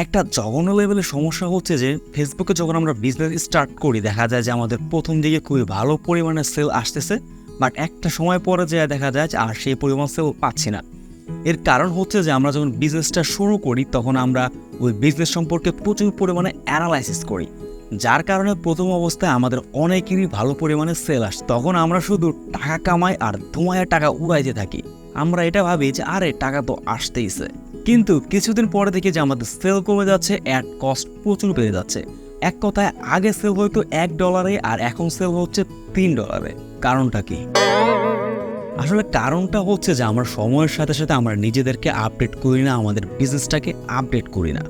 একটা জঘন্য লেভেলের সমস্যা হচ্ছে যে ফেসবুকে যখন আমরা বিজনেস স্টার্ট করি দেখা যায় যে আমাদের প্রথম দিকে খুবই ভালো পরিমাণে সেল আসতেছে, বাট একটা সময় পরে যে দেখা যায় যে আর সেই পরিমাণ সেল পাচ্ছি না। এর কারণ হচ্ছে যে আমরা যখন বিজনেসটা শুরু করি তখন আমরা ওই বিজনেস সম্পর্কে প্রচুর পরিমাণে অ্যানালাইসিস করি, যার কারণে প্রথম অবস্থায় আমাদের অনেকেরই ভালো পরিমাণে সেল আসে। তখন আমরা শুধু টাকা কামাই আর ধোঁয়ায় টাকা উড়াইতে থাকি। আমরা এটা ভাবি যে আরে টাকা তো আসতেইছে, কিন্তু কিছুদিন পরে দেখি যে আমাদের সেল কমে যাচ্ছে, অ্যাড কস্ট প্রচুর বেড়ে যাচ্ছে। এক কথায় আগে সেল হয়তো $1 আর এখন সেল হচ্ছে $3। কারণটা কি? আসলে কারণটা হচ্ছে যে আমরা সময়ের সাথে সাথে আমরা নিজেদেরকে আপডেট করি না, আমাদের বিজনেসটাকে আপডেট করি না।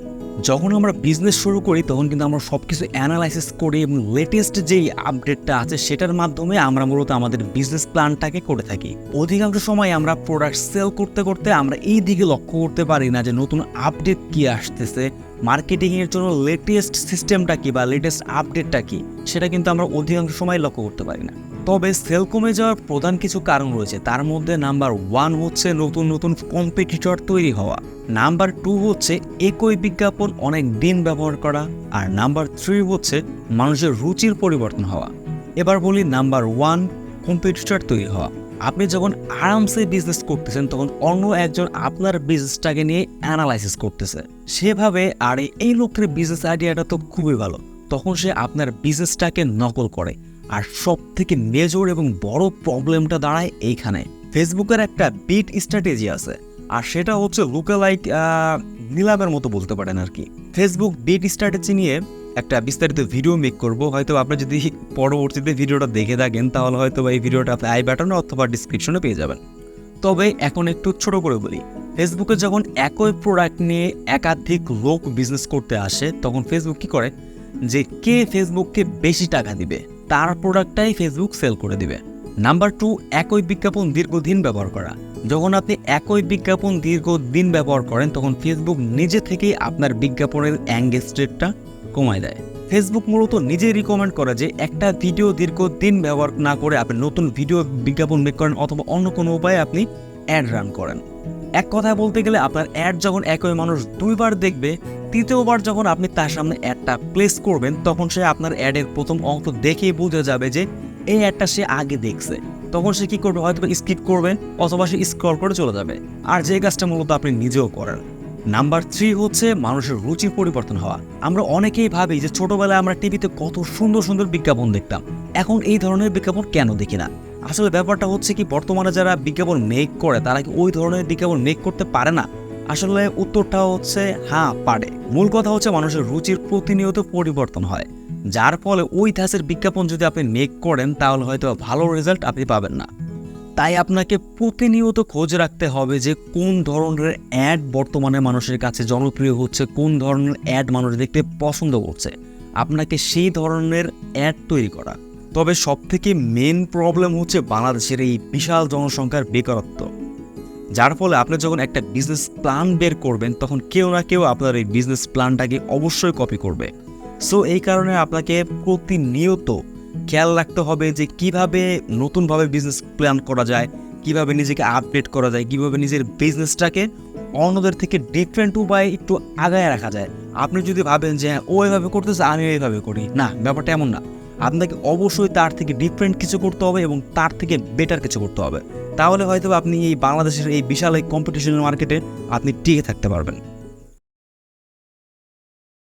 যখন আমরা বিজনেস শুরু করি তখন কিন্তু আমরা সব কিছু অ্যানালাইসিস করি এবং লেটেস্ট যেই আপডেটটা আছে সেটার মাধ্যমে আমরা মূলত আমাদের বিজনেস প্ল্যানটাকে করে থাকি। অধিকাংশ সময় আমরা প্রোডাক্ট সেল করতে করতে আমরা এই দিকে লক্ষ্য করতে পারি না যে নতুন আপডেট কি আসতেছে, মার্কেটিংয়ের জন্য লেটেস্ট সিস্টেমটা কি বা লেটেস্ট আপডেটটা কি, সেটা কিন্তু আমরা অধিকাংশ সময় লক্ষ্য করতে পারি না। তবে সেল কমে যাওয়ার প্রধান কিছু কারণ রয়েছে। তার মধ্যে নাম্বার 1 হচ্ছে নতুন নতুন কম্পিটিটর তৈরি হওয়া, নাম্বার 2 হচ্ছে একই বিজ্ঞাপন অনেক দিন ব্যবহার করা, আর নাম্বার 3 হচ্ছে মানুষের রুচির পরিবর্তন হওয়া। এবার বলি নাম্বার 1, কম্পিটিটর তৈরি হওয়া। আপনি যখন আরামসে বিজনেস করতেছেন তখন অন্য একজন আপনার বিজনেসটাকে নিয়ে অ্যানালাইসিস করতেছে, সেভাবে আরে এই লোকের বিজনেস আইডিয়াটা তো খুবই ভালো, তখন সে আপনার বিজনেসটাকে নকল করে। আর সব থেকে মেজর এবং বড় প্রবলেমটা দাঁড়ায় এইখানে। ফেসবুকের একটা বিট স্ট্র্যাটেজি আছে, আর সেটা হচ্ছে লুকালাইক নিলামের মতো বলতে পারেন আর কি। ফেসবুক বিট স্ট্র্যাটেজি নিয়ে একটা বিস্তারিত ভিডিও মেক করব, হয়তো আপনি যদি পরবর্তীতে ভিডিওটা দেখে থাকেন তাহলে হয়তো এই ভিডিওটা আপনি আই বাটনে অথবা ডিসক্রিপশনে পেয়ে যাবেন। তবে এখন একটু ছোট করে বলি, ফেসবুকে যখন একই প্রোডাক্ট নিয়ে একাধিক লোক বিজনেস করতে আসে তখন ফেসবুক কি করে যে কে ফেসবুককে বেশি টাকা দিবে তার প্রোডাক্টটাই ফেসবুক সেল করে দিবে। নাম্বার 2, একই বিজ্ঞাপন দীর্ঘদিন ব্যবহার করা। যখন আপনি একই বিজ্ঞাপন দীর্ঘদিন ব্যবহার করেন তখন ফেসবুক নিজে থেকেই আপনার বিজ্ঞাপনের এঙ্গেজ রেটটা কমায় দেয়। ফেসবুক মূলত নিজেই রিকমেন্ড করে যে একটা ভিডিও দীর্ঘদিন ব্যবহার না করে আপনি নতুন ভিডিও বিজ্ঞাপন মেক করেন অথবা অন্য কোনো উপায়ে আপনি অ্যাড রান করেন। এক কথায় বলতে গেলে আপনার অ্যাড যখন একই মানুষ 2বার দেখবে, তৃতীয়বার যখন আপনি তার সামনে অ্যাডটা প্লেস করবেন তখন সে আপনার অ্যাডের প্রথম অংশ দেখেই বুঝে যাবে যে এই অ্যাডটা সে আগে দেখছে। তখন সে কি করবে, হয়তো স্কিপ করবেন অথবা সে স্ক্রল করে চলে যাবে, আর যে কাজটা মূলত আপনি নিজেও করেন। নাম্বার 3 হচ্ছে মানুষের রুচির পরিবর্তন হওয়া। আমরা অনেকেই ভাবি যে ছোটবেলায় আমরা টিভিতে কত সুন্দর সুন্দর বিজ্ঞাপন দেখতাম, এখন এই ধরনের বিজ্ঞাপন কেন দেখি না। আসলে ব্যাপারটা হচ্ছে কি, বর্তমানে যারা বিজ্ঞাপন মেক করে তারা কি ওই ধরনের বিজ্ঞাপন মেক করতে পারে না? আসলে উত্তরটা হচ্ছে হ্যাঁ, পারে। মূল কথা হচ্ছে মানুষের রুচির প্রতিনিয়ত পরিবর্তন হয়, যার ফলে ওই ধাঁচের বিজ্ঞাপন যদি আপনি মেক করেন তাহলে হয়তো ভালো রেজাল্ট আপনি পাবেন না। তাই আপনাকে প্রতিনিয়ত খোঁজ রাখতে হবে যে কোন ধরনের অ্যাড বর্তমানে মানুষের কাছে জনপ্রিয় হচ্ছে, কোন ধরনের অ্যাড মানুষ দেখতে পছন্দ করছে, আপনাকে সেই ধরনের অ্যাড তৈরি করা। তবে সবথেকে মেন প্রবলেম হচ্ছে বাংলাদেশের এই বিশাল জনসংখ্যার বেকারত্ব, যার ফলে আপনি যখন একটা বিজনেস প্ল্যান বের করবেন তখন কেউ না কেউ আপনার এই বিজনেস প্ল্যানটাকে অবশ্যই কপি করবে। সো এই কারণে আপনাকে প্রতিনিয়ত খেয়াল রাখতে হবে যে কিভাবে নতুনভাবে বিজনেস প্ল্যান করা যায়, কিভাবে নিজেকে আপডেট করা যায়, কিভাবে নিজের বিজনেসটাকে অন্যদের থেকে ডিফারেন্ট উপায়ে একটু আগায় রাখা যায়। আপনি যদি ভাবেন যে ও এভাবে করতেছে আমি এইভাবে করি, না, ব্যাপারটা এমন না। আপনাকে অবশ্যই তার থেকে ডিফারেন্ট কিছু করতে হবে এবং তার থেকে বেটার কিছু করতে হবে, তাহলে হয়তো আপনি এই বাংলাদেশের এই বিশাল এই কম্পিটিশনের মার্কেটে আপনি টিকে থাকতে পারবেন।